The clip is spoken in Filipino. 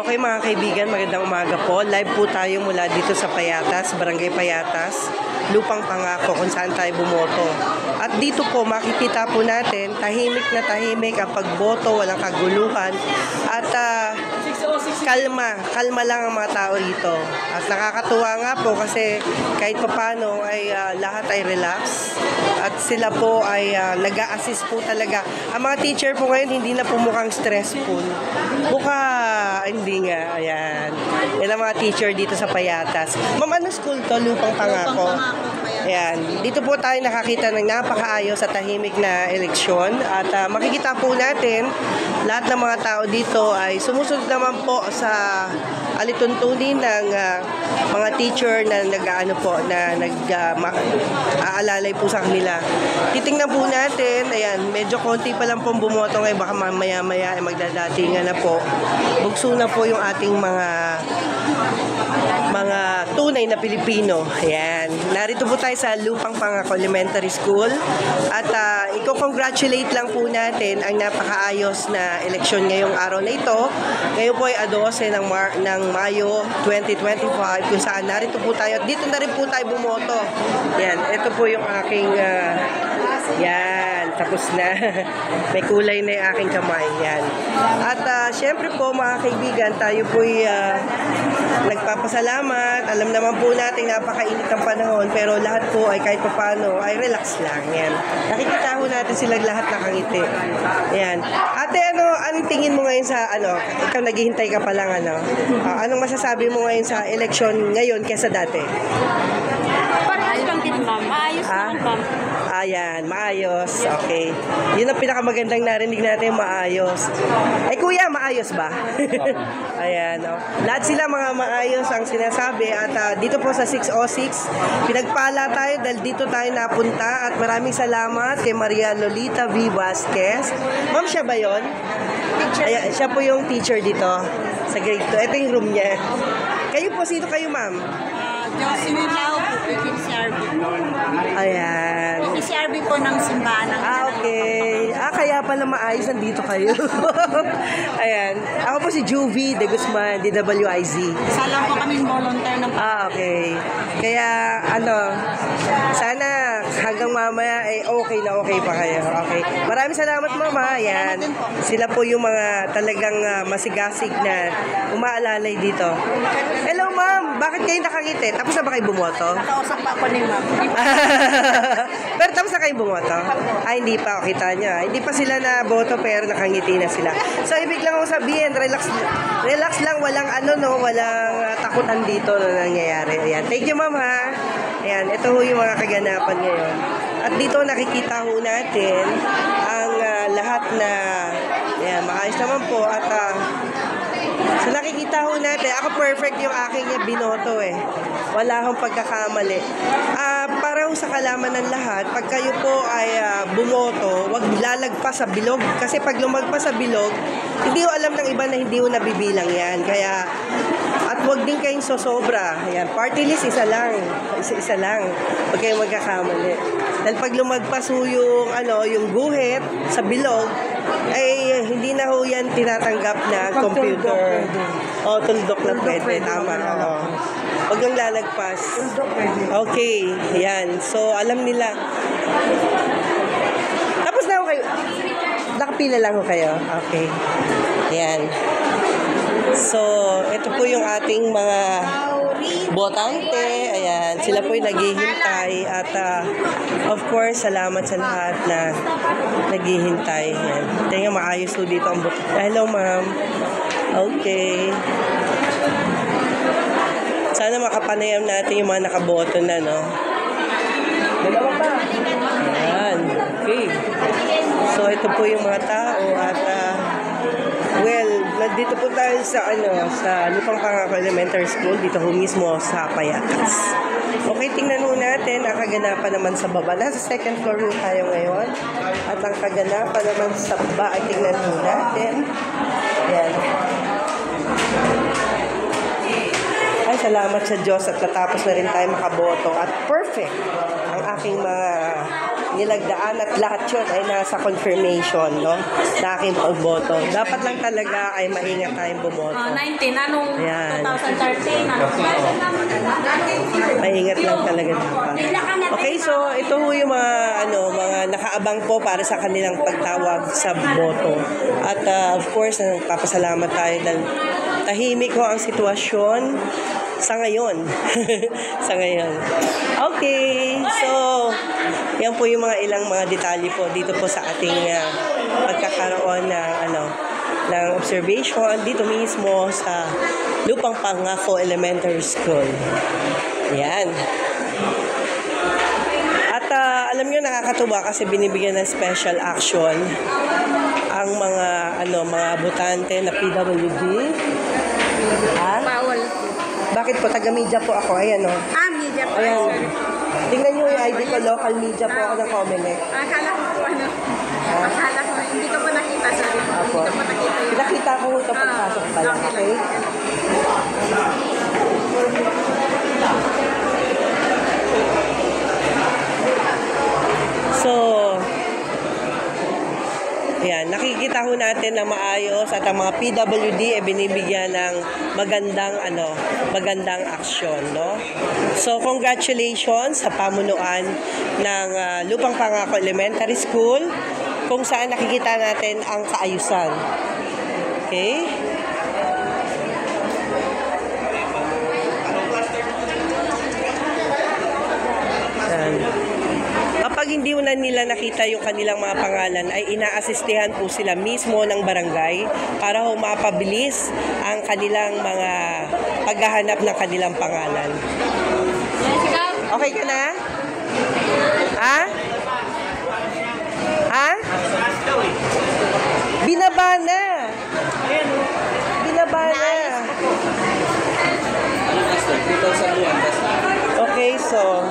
Okay mga kaibigan, magandang umaga po. Live po tayo mula dito sa Payatas, Barangay Payatas, Lupang Pangako kung saan tayo bumoto. At dito po makikita po natin, tahimik na tahimik ang pagboto, walang kaguluhan. At kalma lang ang mga tao rito. At nakakatuwa nga po kasi kahit papano ay lahat ay relax. At sila po ay nag-a-assist po talaga. Ang mga teacher po ngayon hindi na po mukhang stressful. Hindi nga, ayan. Yan ang mga teacher dito sa Payatas. Ma'am, ano school to? Lupang Pangako. Ayan. Dito po tayo nakakita ng napakaayos at tahimik na eleksyon. At makikita po natin, lahat ng mga tao dito ay sumusunod naman po sa alituntunin ng mga teacher na aalalay po sa kanila. Titingnan po natin, ayan, medyo konti pa lang pong bumoto ngayon, baka mamaya-maya ay magdadatingan na po. Bugso na po yung ating mga tunay na Pilipino. Ayan. Narito po tayo sa Lupang Pangako Elementary School. At i-congratulate lang po natin ang napakaayos na eleksyon ngayong araw na ito. Ngayon po ay 12 ng Mayo 2025 kung saan narito po tayo. At dito na rin po tayo bumoto. Ayan. Ito po yung aking yan, tapos na. May kulay na yung aking kamay. Yan. At syempre po mga kaibigan, tayo po'y nagpapasalamat. Alam naman po natin napakainit ang panahon, pero lahat po ay kahit paano ay relax lang. Yan. Nakikita ho natin sila lahat nakangiti. Yan. Ate, anong tingin mo ngayon sa ikaw naghihintay ka pa lang anong masasabi mo ngayon sa eleksyon ngayon kaysa dati? Ayos lang din, ma'am. Maayos lang, ma'am. Ayan, maayos. Okay. Yun ang pinakamagandang narinig natin, maayos. Ay, kuya, maayos ba? Ayan, no? Lahat sila mga maayos ang sinasabi. At dito po sa 606, pinagpala tayo dahil dito tayo napunta. At maraming salamat kay Maria Lolita V. Vasquez. Ma'am, siya ba yun? Ayan, siya po yung teacher dito sa grade 2. Ito yung room niya. Kayo po, sino kayo, ma'am? Jocelyn Lau po, PCRB. Ayan. PCRB po ng simbahan. Okay. Kaya pala maayos nandito kayo. Ayan. Ako po si Juvie de Guzman, DWIZ. Isa lang po kaming volunteer ng Okay. Kaya, sana hanggang mamaya ay okay pa kayo. Okay. Maraming salamat, mama. Ayan. Sila po yung mga talagang masigasig na umaalalay dito. Hello, ma'am. Bakit kayo nakangiti? Tapos na ba kayo bumoto? Nakausap pa ako ni ma'am. Pero tapos na kayo bumoto? Hindi pa. Kita nyo. Hindi pa sila na boto pero nakangiti na sila. So, ibig lang akong sabihin, relax lang. Walang walang takutan dito na nangyayari. Ayan. Thank you, ma'am, ha. Ayan. Ito ho yung mga kaganapan ngayon. At dito nakikita ho natin ang lahat na maayos naman po. At so nakikita ho natin, ako perfect yung aking binoto Wala akong pagkakamali. Para ho sa kalaman ng lahat, pag kayo po ay bumoto, wag lalagpas sa bilog. Kasi pag lumagpas sa bilog, hindi ho alam ng iba na hindi ho nabibilang yan. Kaya, at wag din kayong sosobra. Ayan, party list, isa lang. Isa lang. Huwag kayong magkakamali. Dahil pag lumagpas ho yung guhit sa bilog, ay hindi na ho yan tinatanggap na computer. Tuldok na pwede. Tama. Huwag lang lalagpas. Okay. Yan. So, alam nila. Tapos na ho kayo. Nakapila lang ho kayo. Okay. Yan. So, ito po yung ating mga botante. Ayan. Sila po yung naghihintay. At, of course, salamat sa lahat na naghihintay. Ayan. Tingnan, maayos po dito ang hello, ma'am. Okay. Sana makapanayam natin yung mga nakaboto na, no? Dalawa pa. Ayan. Okay. So, ito po yung mga tao. At, nandito po tayo sa Lupang Pangako Elementary School, dito ho mismo sa Payatas. Okay, tingnan ho natin ang kaganapan naman sa baba. Nasa second floor ho tayo ngayon. At ang kaganapan naman sa baba ay tingnan ho natin. Ayan. Ay, salamat sa Diyos at natapos na rin tayo makaboto. At perfect ang aking mga nilagdaan at lahat yun ay nasa confirmation, no? Na aking pagboto. Dapat lang talaga ay maingat tayong bumoto. 19, anong Ayan. 2013? Maingat lang talaga dapat. Okay, so ito ho yung mga mga nakaabang po para sa kanilang pagtawag sa boto. At of course, nagpapasalamat tayo dahil tahimik ho ang sitwasyon sa ngayon. Sa ngayon. Okay, so yan po yung mga ilang mga detalye po dito po sa ating pagkakaroon ng ng observation dito mismo sa Lupang Pangako Elementary School. Yan. At alam nyo, nakakatuwa kasi binibigyan ng special action ang mga mga botante na PWD. Ha? Bawal. Bakit po? Taga-media po ako. Ayan o. Media po. Ayan. Sorry. Tingnan nyo yung ID ko. Local media po ako ng Comelec. Akala ko po akala ko, hindi ko po nakita. Sorry po. Apo. Hindi ko po nakita yun. Nakita ko ito pagpasok pa lang. Okay? So, yan, nakikita ho natin na maayos at ang mga PWD ay binibigyan ng magandang aksyon, no? So, congratulations sa pamunuan ng Lupang Pangako Elementary School kung saan nakikita natin ang kaayusan. Okay? Yan. Kapag hindi na nila nakita yung kanilang mga pangalan, ay inaasistehan po sila mismo ng barangay para ho mapabilis ang kanilang mga paghahanap ng kanilang pangalan. Okay ka na? Ha? Ha? Binaba na. Binaba na. Okay, so